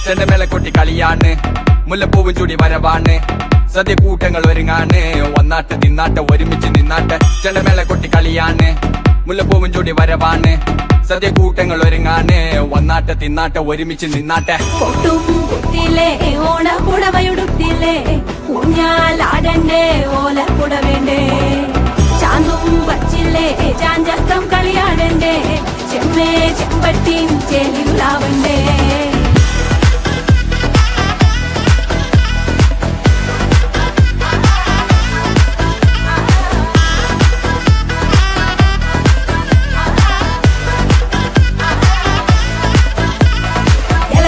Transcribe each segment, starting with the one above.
ചെണ്ടമേള കൊട്ടി കളിയാണ്, മുല്ലപ്പൂവും ചൂടി വരവാണ്, സദ്യ കൂട്ടങ്ങൾ ഒരുങ്ങാണ്, വന്നാട്ട് തിന്നാട്ട് ഒരുമിച്ച് നിന്നാട്ട്. ചെണ്ടമേള കൊട്ടി കളിയാണ്, മുല്ലപ്പൂവും ചൂടി വരവാണ്, സദ്യ കൂട്ടങ്ങൾ ഒരുങ്ങാണ്, വന്നാട്ട് തിന്നാട്ട് ഒരുമിച്ച് നിന്നാട്ടെ. ഓണപ്പുടവയുടുത്തില്ലേ ഊഞ്ഞാലാടണ്ടേ ഓലപ്പുട വേണ്ടേ, ചാന്തും വച്ചില്ലേ ചാഞ്ചക്കം കളിയാടണ്ടേ, ചെമ്മേ ചെമ്പട്ടിയും ചേലിയുലാവണ്ടേ.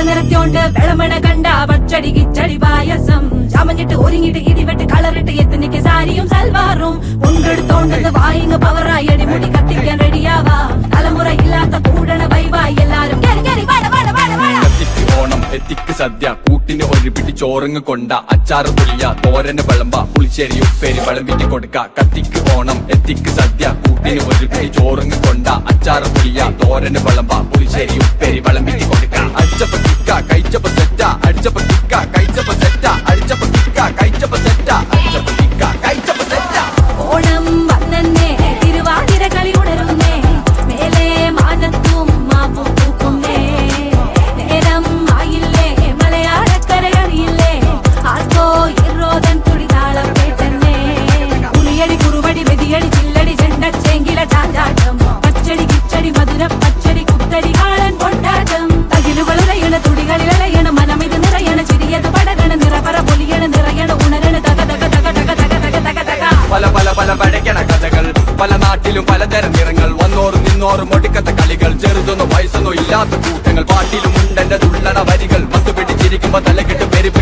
നിറത്തോണ്ട് വെളമണ കണ്ട പച്ചടി കിച്ചടി പായസം, ചമഞ്ഞിട്ട് ഒരുങ്ങിട്ട് ഇടിവെട്ട് കളറിട്ട് എത്തനിക്ക് സാരിയും സൽവാറും, കൊണ്ടെടുത്തോണ്ടത് വായിങ് പവറായി അടിമുടി കത്തിക്കാൻ റെഡിയാവാ, തലമുറ ഇല്ലാത്ത കൂടണ വൈവായി എല്ലാരും കത്തിക്ക് ഓണം എത്തിക്ക് സദ്യ, കൂട്ടിന് ഒരു പിടി ചോറങ്ങ് കൊണ്ട, അച്ചാറ് പുളിയ തോരന് വിളമ്പ, പുളിശ്ശേരി ഉപ്പേരി വിളമ്പിട്ട് കൊടുക്ക. കത്തിക്ക് ഓണം എത്തിക്ക് സദ്യ, കൂട്ടിന് ഒരു പിടി ചോറങ്ങ് കൊണ്ട, അച്ചാറ് പുളിയ തോരന് വിളമ്പ, പുളിശ്ശേരി ഉപ്പേരി വിളമ്പിട്ട് കൊടുക്ക. അടിച്ചപ്പ കിക്ക കഴിച്ചപ്പ സെറ്റ, അടിച്ചപ്പ കിക്ക കഴിച്ചപ്പ സെറ്റ, അടിച്ചപ്പ കിക്ക കഴിച്ചപ്പ സെറ്റ, അടിച്ചപ്പ കിക്ക കഴിച്ചപ്പ സെറ്റ. ഓണം വന്നേ തിരുവാതിര കളി ഉണരുന്നേ, മേലെ മാനത്തും മാപ്പു പൂക്കുന്നേ, നേരം ആയില്ലേ മലയാളക്കരയറിയില്ലേ, ആർക്കോ ഇറോദൻ തുടിതാളം കേട്ടന്നെ, പുളിയടി കുറുവടി വെതിയടി ചില്ലടി ചെണ്ടച്ചെങ്കില ചാഞ്ചാട്ടം, പച്ചടി കിച്ചടി മധുര പച്ചടി കുത്തടി കാളൻ കൊണ്ടാട്ടം, തകിലുകളുറയണ തുടികളിലയണ മനമിത് നിറയണ, ചിരിയത് പടരണ നിറപറ പൊലിയണ നിറയണ ഉണരണ തക തക തക തക തക തക തക തക. പല പല പല പഴകണ കഥകൾ, പല നാട്ടിലും പലതരം നിറങ്ങൾ, വന്നോറും നിന്നോറും ഒടുക്കത്ത കളികൾ, ചെറുതൊന്നും വയസ്സൊന്നും ഇല്ലാത്ത കൂട്ടങ്ങൾ, പാട്ടിലും ഉണ്ടെന്റെ തുള്ളണ വരികൾ, പത്ത് പിടിച്ചിരിക്കുമ്പോ തലകെട്ട് പെരുപ്പ്